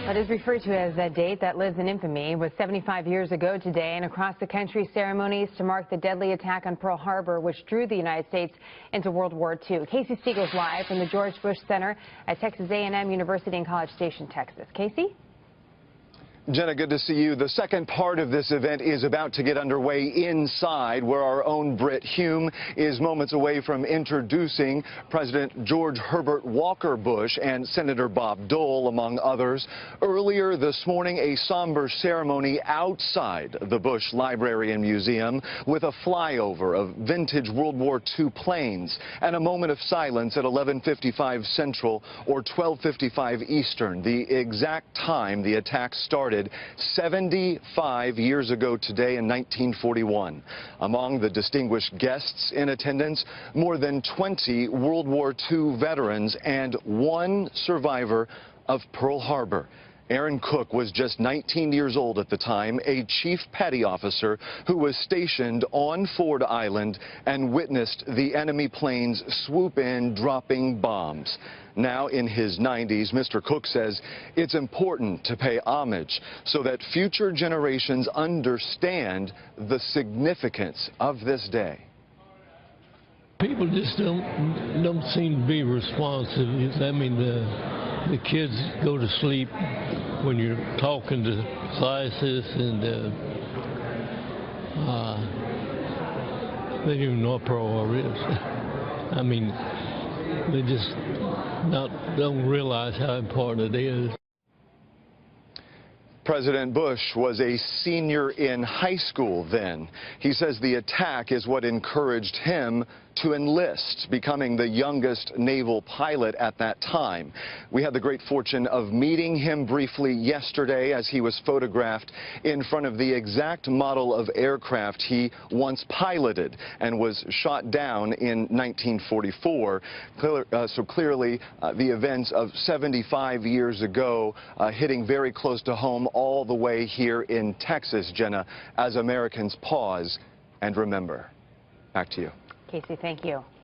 What is referred to as a date that lives in infamy. It was 75 years ago today, and across the country, ceremonies to mark the deadly attack on Pearl Harbor, which drew the United States into World War II. Casey Stegall is live from the George Bush Center at Texas A&M University in College Station, Texas. Casey? Jenna, good to see you. The second part of this event is about to get underway inside, where our own Britt Hume is moments away from introducing President George Herbert Walker Bush and Senator Bob Dole, among others. Earlier this morning, a somber ceremony outside the Bush Library and Museum with a flyover of vintage World War II planes and a moment of silence at 11:55 Central or 12:55 Eastern, the exact time the attack started 75 years ago today in 1941. Among the distinguished guests in attendance, more than 20 World War II veterans and one survivor of Pearl Harbor. Aaron Cook was just 19 years old at the time, a chief petty officer who was stationed on Ford Island and witnessed the enemy planes swoop in, dropping bombs. Now in his 90s, Mr. Cook says it's important to pay homage so that future generations understand the significance of this day. People just don't seem to be responsive. I mean, the kids go to sleep when you're talking to scientists, and they don't even know what Pearl Harbor is. I mean, they just don't realize how important it is. President Bush was a senior in high school then. He says the attack is what encouraged him to enlist, becoming the youngest naval pilot at that time. We had the great fortune of meeting him briefly yesterday as he was photographed in front of the exact model of aircraft he once piloted and was shot down in 1944. So clearly the events of 75 years ago hitting very close to home all the way here in Texas, Jenna, as Americans pause and remember. Back to you. Casey, thank you.